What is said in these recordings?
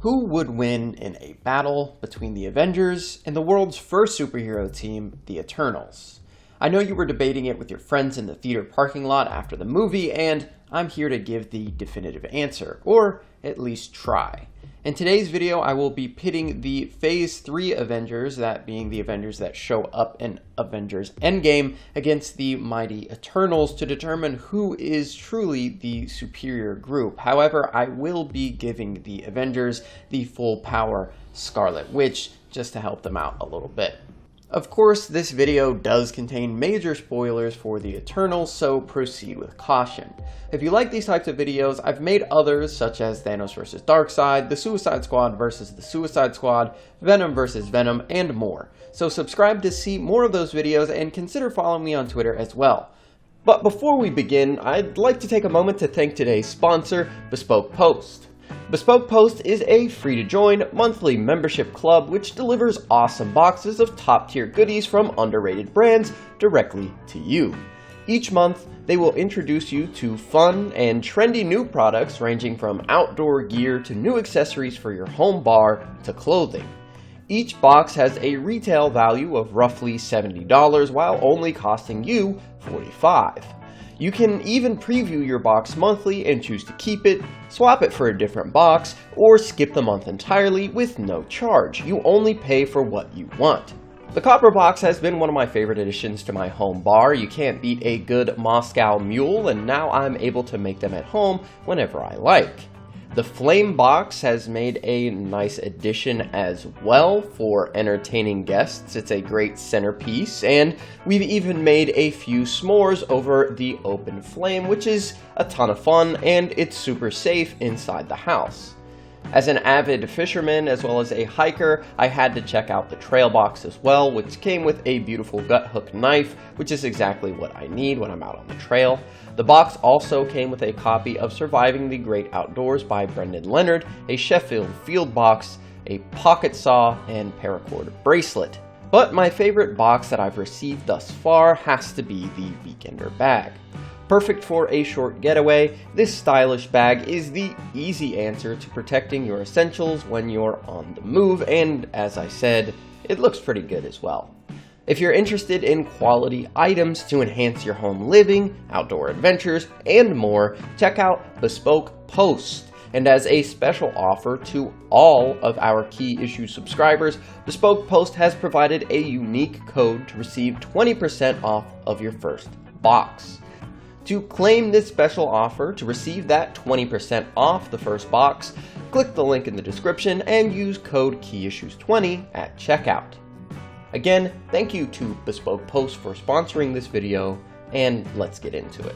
Who would win in a battle between the Avengers and the world's first superhero team, the Eternals? I know you were debating it with your friends in the theater parking lot after the movie, and I'm here to give the definitive answer, or at least try. In today's video, I will be pitting the Phase 3 Avengers, that being the Avengers that show up in Avengers Endgame, against the mighty Eternals to determine who is truly the superior group. However, I will be giving the Avengers the full power Scarlet Witch just to help them out a little bit. Of course, this video does contain major spoilers for the Eternals, so proceed with caution. If you like these types of videos, I've made others such as Thanos vs. Darkseid, the Suicide Squad vs. the Suicide Squad, Venom vs. Venom, and more. So subscribe to see more of those videos and consider following me on Twitter as well. But before we begin, I'd like to take a moment to thank today's sponsor, Bespoke Post. Bespoke Post is a free-to-join monthly membership club which delivers awesome boxes of top-tier goodies from underrated brands directly to you. Each month, they will introduce you to fun and trendy new products ranging from outdoor gear to new accessories for your home bar to clothing. Each box has a retail value of roughly $70 while only costing you $45. You can even preview your box monthly and choose to keep it, swap it for a different box, or skip the month entirely with no charge. You only pay for what you want. The Copper Box has been one of my favorite additions to my home bar. You can't beat a good Moscow Mule, and now I'm able to make them at home whenever I like. The Flame Box has made a nice addition as well for entertaining guests. It's a great centerpiece, and we've even made a few s'mores over the open flame, which is a ton of fun, and it's super safe inside the house. As an avid fisherman as well as a hiker, I had to check out the Trail Box as well, which came with a beautiful gut hook knife, which is exactly what I need when I'm out on the trail. The box also came with a copy of Surviving the Great Outdoors by Brendan Leonard, a Sheffield field box, a pocket saw, and paracord bracelet. But my favorite box that I've received thus far has to be the Weekender bag. Perfect for a short getaway, this stylish bag is the easy answer to protecting your essentials when you're on the move, and as I said, it looks pretty good as well. If you're interested in quality items to enhance your home living, outdoor adventures, and more, check out Bespoke Post. And as a special offer to all of our Key Issue subscribers, Bespoke Post has provided a unique code to receive 20% off of your first box. To claim this special offer to receive that 20% off the first box, click the link in the description and use code KEYISSUES20 at checkout. Again, thank you to Bespoke Post for sponsoring this video, and let's get into it.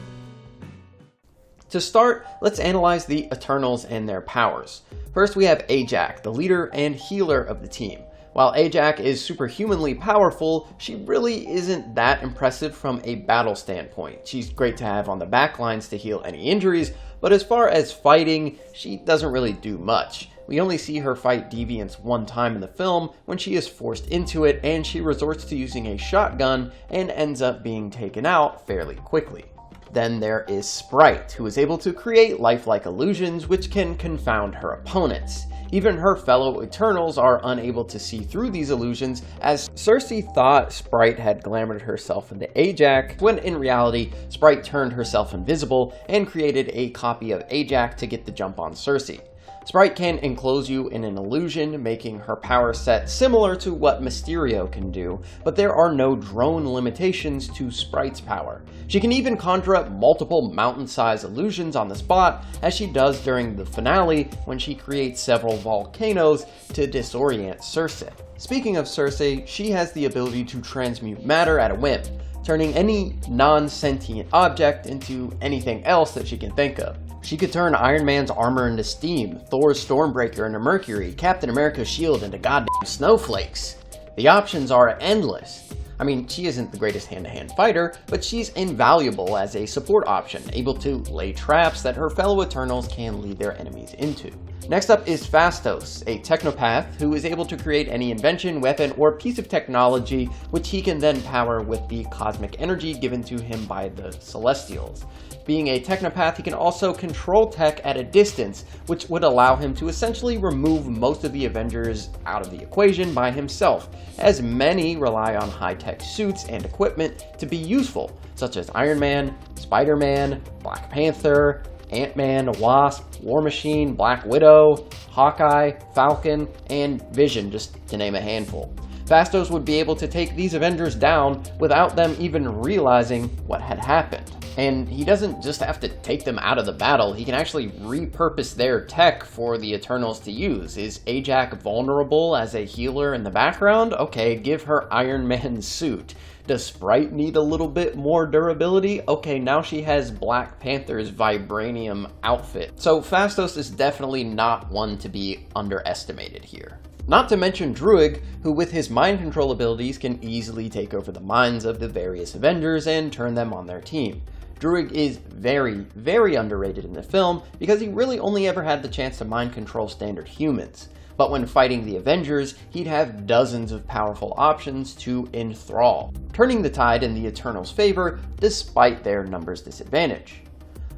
To start, let's analyze the Eternals and their powers. First, we have Ajax, the leader and healer of the team. While Ajax is superhumanly powerful, she really isn't that impressive from a battle standpoint. She's great to have on the back lines to heal any injuries, but as far as fighting, she doesn't really do much. We only see her fight deviants one time in the film when she is forced into it, and she resorts to using a shotgun and ends up being taken out fairly quickly. Then there is Sprite, who is able to create lifelike illusions which can confound her opponents. Even her fellow Eternals are unable to see through these illusions, as Cersei thought Sprite had glamoured herself into Ajax, when in reality, Sprite turned herself invisible and created a copy of Ajax to get the jump on Cersei. Sprite can enclose you in an illusion, making her power set similar to what Mysterio can do, but there are no drone limitations to Sprite's power. She can even conjure up multiple mountain-sized illusions on the spot, as she does during the finale when she creates several volcanoes to disorient Cersei. Speaking of Cersei, she has the ability to transmute matter at a whim, turning any non-sentient object into anything else that she can think of. She could turn Iron Man's armor into steam, Thor's Stormbreaker into mercury, Captain America's shield into goddamn snowflakes. The options are endless. I mean, she isn't the greatest hand-to-hand fighter, but she's invaluable as a support option, able to lay traps that her fellow Eternals can lead their enemies into. Next up is Phastos, a technopath who is able to create any invention, weapon, or piece of technology which he can then power with the cosmic energy given to him by the Celestials. Being a technopath, he can also control tech at a distance, which would allow him to essentially remove most of the Avengers out of the equation by himself, as many rely on high-tech suits and equipment to be useful, such as Iron Man, Spider-Man, Black Panther, Ant-Man, Wasp, War Machine, Black Widow, Hawkeye, Falcon, and Vision, just to name a handful. Phastos would be able to take these Avengers down without them even realizing what had happened. And he doesn't just have to take them out of the battle, he can actually repurpose their tech for the Eternals to use. Is Ajak vulnerable as a healer in the background? Okay, give her Iron Man's suit. Does Sprite need a little bit more durability? Okay, now she has Black Panther's vibranium outfit. So Phastos is definitely not one to be underestimated here. Not to mention Druig, who with his mind control abilities can easily take over the minds of the various Avengers and turn them on their team. Druig is very, very underrated in the film because he really only ever had the chance to mind control standard humans. But when fighting the Avengers, he'd have dozens of powerful options to enthrall, turning the tide in the Eternals' favor despite their numbers disadvantage.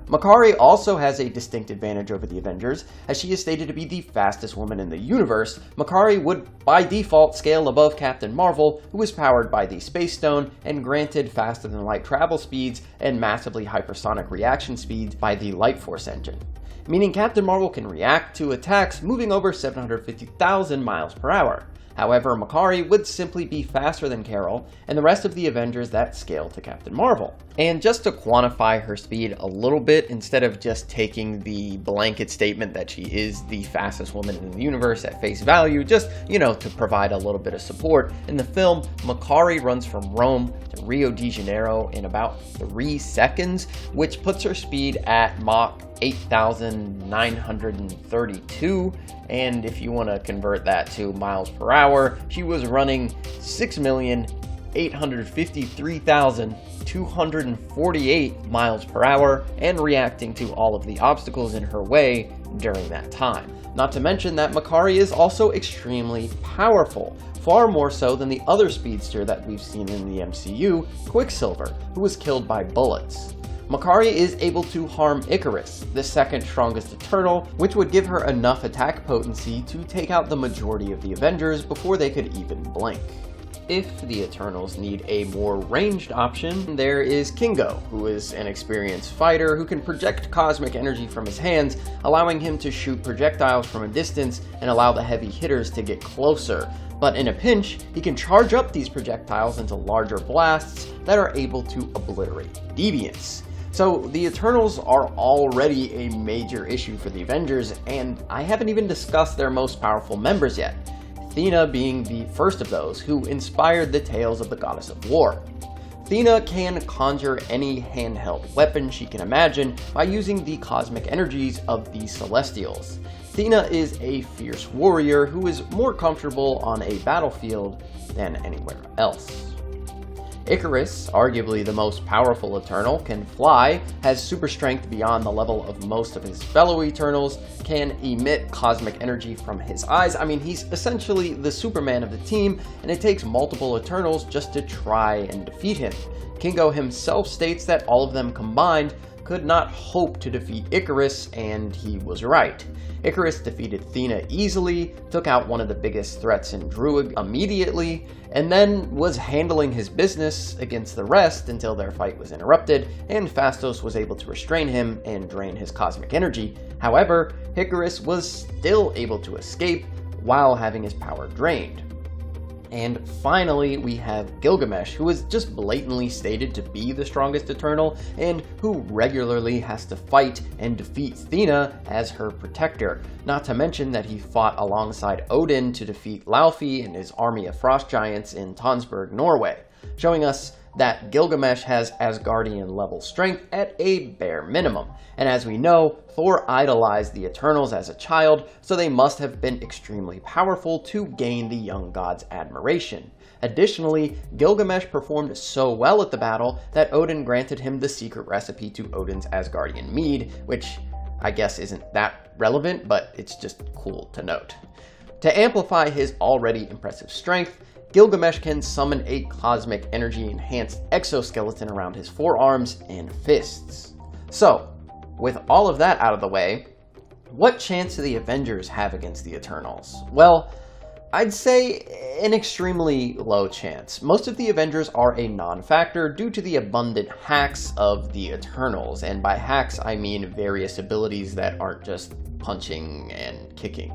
Makkari also has a distinct advantage over the Avengers, as she is stated to be the fastest woman in the universe. Makkari would by default scale above Captain Marvel, who is powered by the Space Stone and granted faster than light travel speeds and massively hypersonic reaction speeds by the Light Force engine, meaning Captain Marvel can react to attacks moving over 750,000 miles per hour. However, Makkari would simply be faster than Carol and the rest of the Avengers that scale to Captain Marvel. And just to quantify her speed a little bit, instead of just taking the blanket statement that she is the fastest woman in the universe at face value, just, to provide a little bit of support, in the film, Makkari runs from Rome to Rio de Janeiro in about 3 seconds, which puts her speed at Mach 8,932, and if you want to convert that to miles per hour, she was running 6,853,248 miles per hour and reacting to all of the obstacles in her way during that time. Not to mention that Makkari is also extremely powerful, far more so than the other speedster that we've seen in the MCU, Quicksilver, who was killed by bullets. Makkari is able to harm Icarus, the second strongest Eternal, which would give her enough attack potency to take out the majority of the Avengers before they could even blink. If the Eternals need a more ranged option, there is Kingo, who is an experienced fighter who can project cosmic energy from his hands, allowing him to shoot projectiles from a distance and allow the heavy hitters to get closer. But in a pinch, he can charge up these projectiles into larger blasts that are able to obliterate deviants. So the Eternals are already a major issue for the Avengers, and I haven't even discussed their most powerful members yet, Athena being the first of those, who inspired the tales of the Goddess of War. Athena can conjure any handheld weapon she can imagine by using the cosmic energies of the Celestials. Athena is a fierce warrior who is more comfortable on a battlefield than anywhere else. Icarus, arguably the most powerful Eternal, can fly, has super strength beyond the level of most of his fellow Eternals, can emit cosmic energy from his eyes. I mean, he's essentially the Superman of the team, and it takes multiple Eternals just to try and defeat him. Kingo himself states that all of them combined could not hope to defeat Icarus, and he was right. Icarus defeated Athena easily, took out one of the biggest threats in Druig immediately, and then was handling his business against the rest until their fight was interrupted, and Phastos was able to restrain him and drain his cosmic energy. However, Icarus was still able to escape while having his power drained. And finally, we have Gilgamesh, who is just blatantly stated to be the strongest Eternal, and who regularly has to fight and defeat Athena as her protector. Not to mention that he fought alongside Odin to defeat Laufey and his army of frost giants in Tonsberg, Norway, showing us that Gilgamesh has Asgardian-level strength at a bare minimum. And as we know, Thor idolized the Eternals as a child, so they must have been extremely powerful to gain the young god's admiration. Additionally, Gilgamesh performed so well at the battle that Odin granted him the secret recipe to Odin's Asgardian mead, which I guess isn't that relevant, but it's just cool to note. To amplify his already impressive strength, Gilgamesh can summon a cosmic energy-enhanced exoskeleton around his forearms and fists. So, with all of that out of the way, what chance do the Avengers have against the Eternals? Well, I'd say an extremely low chance. Most of the Avengers are a non-factor due to the abundant hacks of the Eternals, and by hacks I mean various abilities that aren't just punching and kicking.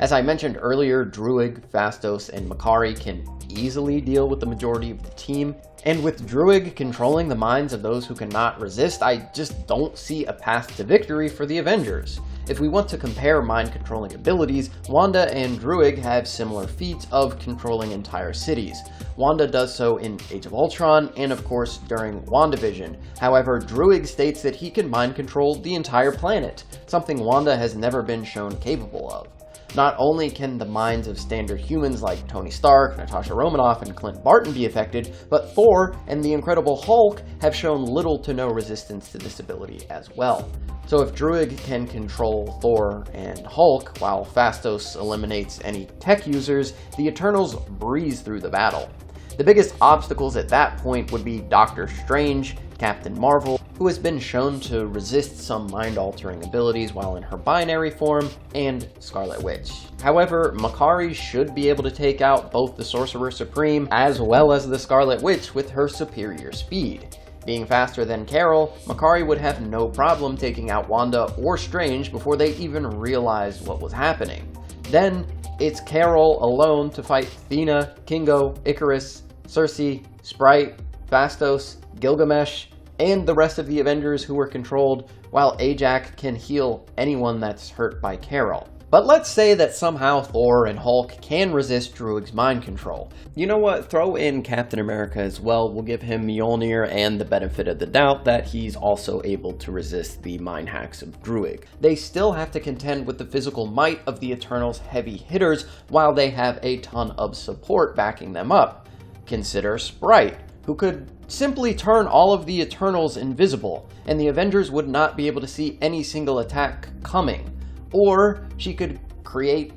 As I mentioned earlier, Druig, Phastos, and Makkari can easily deal with the majority of the team, and with Druig controlling the minds of those who cannot resist, I just don't see a path to victory for the Avengers. If we want to compare mind-controlling abilities, Wanda and Druig have similar feats of controlling entire cities. Wanda does so in Age of Ultron, and of course during WandaVision. However, Druig states that he can mind-control the entire planet, something Wanda has never been shown capable of. Not only can the minds of standard humans like Tony Stark, Natasha Romanoff, and Clint Barton be affected, but Thor and the Incredible Hulk have shown little to no resistance to this ability as well. So if Druig can control Thor and Hulk, while Phastos eliminates any tech users, the Eternals breeze through the battle. The biggest obstacles at that point would be Doctor Strange, Captain Marvel, who has been shown to resist some mind-altering abilities while in her binary form, and Scarlet Witch. However, Makkari should be able to take out both the Sorcerer Supreme as well as the Scarlet Witch with her superior speed. Being faster than Carol, Makkari would have no problem taking out Wanda or Strange before they even realized what was happening. Then, it's Carol alone to fight Athena, Kingo, Icarus, Circe, Sprite, Phastos, Gilgamesh, and the rest of the Avengers who were controlled, while Ajax can heal anyone that's hurt by Carol. But let's say that somehow Thor and Hulk can resist Druig's mind control. You know what? Throw in Captain America as well. We'll give him Mjolnir and the benefit of the doubt that he's also able to resist the mind hacks of Druig. They still have to contend with the physical might of the Eternals' heavy hitters while they have a ton of support backing them up. Consider Sprite, who could simply turn all of the Eternals invisible, and the Avengers would not be able to see any single attack coming. Or she could create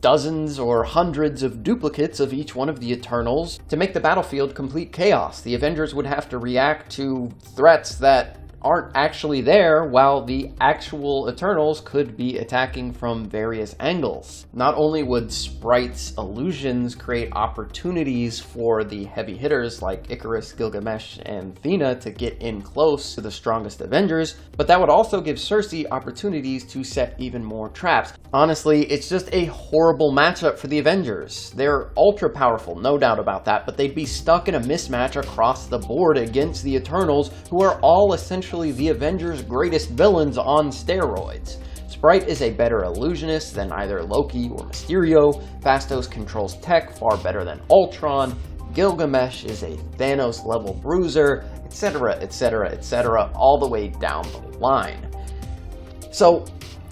dozens or hundreds of duplicates of each one of the Eternals to make the battlefield complete chaos. The Avengers would have to react to threats that aren't actually there, while the actual Eternals could be attacking from various angles. Not only would Sprite's illusions create opportunities for the heavy hitters like Icarus, Gilgamesh, and Athena to get in close to the strongest Avengers, but that would also give Circe opportunities to set even more traps. Honestly, it's just a horrible matchup for the Avengers. They're ultra powerful, no doubt about that, but they'd be stuck in a mismatch across the board against the Eternals, who are all essentially the Avengers' greatest villains on steroids. Sprite is a better illusionist than either Loki or Mysterio, Phastos controls tech far better than Ultron, Gilgamesh is a Thanos-level bruiser, etc., etc., etc., all the way down the line. So,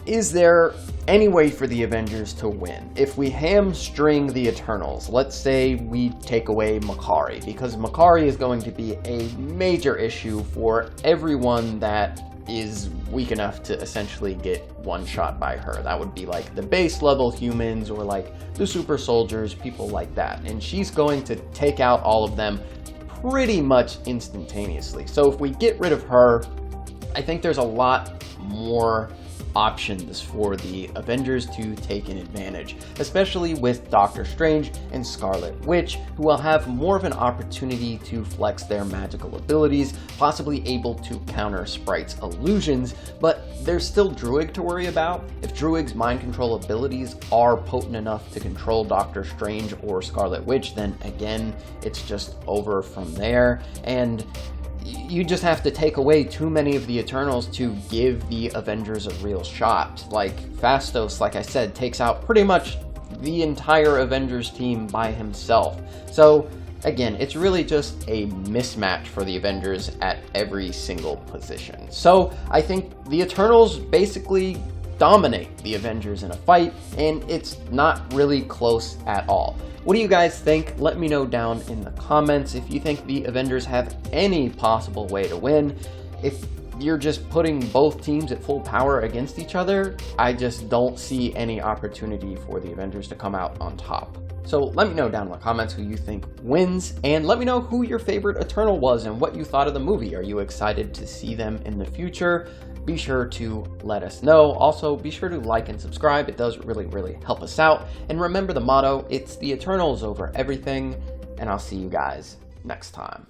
is there any way for the Avengers to win? If we hamstring the Eternals, let's say we take away Makkari, because Makkari is going to be a major issue for everyone that is weak enough to essentially get one shot by her. That would be like the base level humans or like the super soldiers, people like that. And she's going to take out all of them pretty much instantaneously. So if we get rid of her, I think there's a lot more options for the Avengers to take an advantage, especially with Doctor Strange and Scarlet Witch, who will have more of an opportunity to flex their magical abilities, possibly able to counter Sprite's illusions, but there's still Druig to worry about. If Druig's mind control abilities are potent enough to control Doctor Strange or Scarlet Witch, then again, it's just over from there, and you just have to take away too many of the Eternals to give the Avengers a real shot. Like, Phastos, like I said, takes out pretty much the entire Avengers team by himself. So, again, it's really just a mismatch for the Avengers at every single position. So I think the Eternals basically dominate the Avengers in a fight, and it's not really close at all. What do you guys think? Let me know down in the comments if you think the Avengers have any possible way to win. If you're just putting both teams at full power against each other, I just don't see any opportunity for the Avengers to come out on top. So let me know down in the comments who you think wins, and let me know who your favorite Eternal was and what you thought of the movie. Are you excited to see them in the future? Be sure to let us know. Also, be sure to like and subscribe. It does really help us out. And remember the motto, it's the Eternals over everything, and I'll see you guys next time.